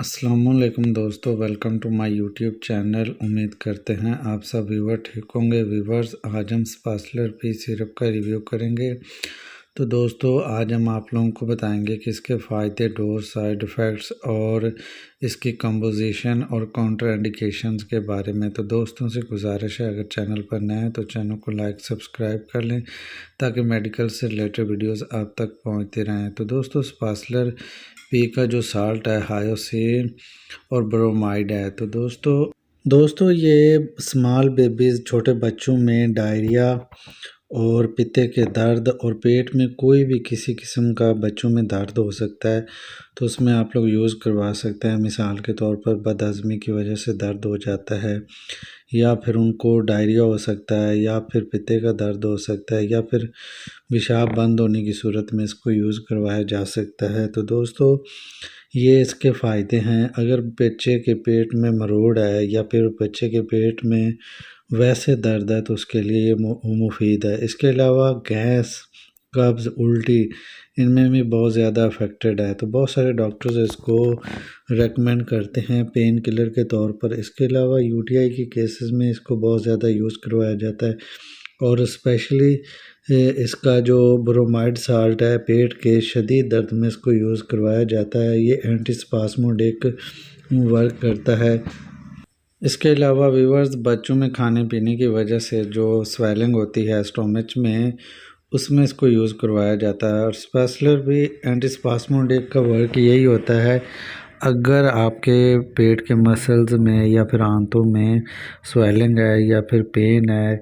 अस्सलामुअलैकुम दोस्तों, welcome to my YouTube channel. उम्मीद करते हैं आप सब व्यूवर ठीक होंगे। व्यूवर्स, आज हम स्पासलर पी सिरप का रिव्यू करेंगे। तो दोस्तों, आज हम आप लोगों को बताएंगे कि इसके फ़ायदे, डोज, साइड इफ़ेक्ट्स और इसकी कंपोजिशन और काउंटर इंडिकेशंस के बारे में। तो दोस्तों से गुजारिश है, अगर चैनल पर नए हैं तो चैनल को लाइक सब्सक्राइब कर लें ताकि मेडिकल से रिलेटेड वीडियोस आप तक पहुंचते रहें। तो दोस्तों, स्पासलर पी का जो साल्ट है हायोसिन और ब्रोमाइड है। तो दोस्तों ये स्मॉल बेबीज़, छोटे बच्चों में डायरिया और पित्ते के दर्द और पेट में कोई भी किसी किस्म का बच्चों में दर्द हो सकता है, तो उसमें आप लोग यूज़ करवा सकते हैं। मिसाल के तौर पर बदहज़मी की वजह से दर्द हो जाता है, या फिर उनको डायरिया हो सकता है, या फिर पित्ते का दर्द हो सकता है, या फिर पेशाब बंद होने की सूरत में इसको यूज़ करवाया जा सकता है। तो दोस्तों, ये इसके फ़ायदे हैं। अगर बच्चे के पेट में मरोड़ है या फिर बच्चे के पेट में वैसे दर्द है तो उसके लिए ये मुफीद है। इसके अलावा गैस, कब्ज़, उल्टी, इनमें भी बहुत ज़्यादा अफेक्टेड है, तो बहुत सारे डॉक्टर्स इसको रेकमेंड करते हैं पेन किलर के तौर पर। इसके अलावा यूटीआई के केसेस में इसको बहुत ज़्यादा यूज़ करवाया जाता है, और स्पेशली इसका जो ब्रोमाइड साल्ट है, पेट के शदीद दर्द में इसको यूज़ करवाया जाता है। ये एंटीस्पास्मोडिक वर्क करता है। इसके अलावा व्यूअर्स, बच्चों में खाने पीने की वजह से जो स्वेलिंग होती है स्टोमच में, उसमें इसको यूज़ करवाया जाता है। और स्पासलर भी एंटीस्पास्मोडिक का वर्क यही होता है। अगर आपके पेट के मसल्स में या फिर आंतों में स्वेलिंग है या फिर पेन है,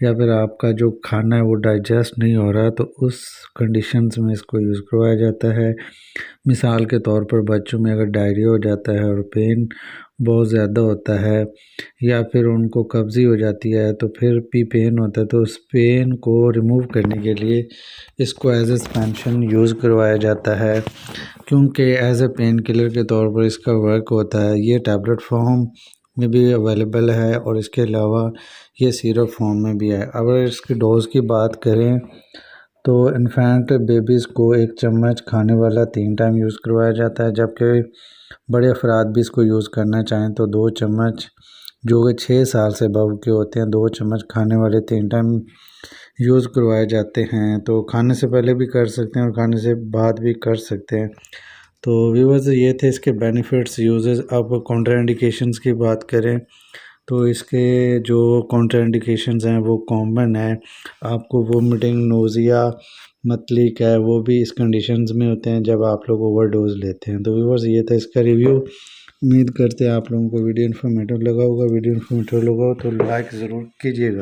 या फिर आपका जो खाना है वो डाइजेस्ट नहीं हो रहा, तो उस कंडीशंस में इसको यूज़ करवाया जाता है। मिसाल के तौर पर बच्चों में अगर डायरिया हो जाता है और पेन बहुत ज़्यादा होता है, या फिर उनको कब्ज़ी हो जाती है, तो फिर भी पेन होता है, तो उस पेन को रिमूव करने के लिए इसको एज ए सस्पेंशन यूज़ करवाया जाता है, क्योंकि एज ए पेन किलर के तौर पर इसका वर्क होता है। ये टैबलेट फॉर्म में भी अवेलेबल है और इसके अलावा ये सिरप फॉर्म में भी है। अगर इसकी डोज़ की बात करें तो इन्फेंट बेबीज़ को 1 चम्मच खाने वाला 3 टाइम यूज़ करवाया जाता है, जबकि बड़े अफराद भी इसको यूज़ करना चाहें तो 2 चम्मच, जो कि 6 साल से अबव के होते हैं, 2 चम्मच खाने वाले 3 टाइम यूज़ करवाए जाते हैं। तो खाने से पहले भी कर सकते हैं और खाने से बाद भी कर सकते हैं। तो व्यूअर्स, ये थे इसके बेनिफिट्स, यूजेस। अब काउंटर इंडिकेशंस की बात करें तो इसके जो काउंटर इंडिकेशंस हैं वो कॉमन है। आपको वोमिटिंग, नोज़िया, मतलीक है, वो भी इस कंडीशंस में होते हैं जब आप लोग ओवरडोज लेते हैं। तो व्यूअर्स, ये था इसका रिव्यू। उम्मीद करते हैं आप लोगों को वीडियो इन्फॉर्मेटिव लगा होगा। वीडियो इन्फॉर्मेटिव लगा हो तो लाइक ज़रूर कीजिएगा।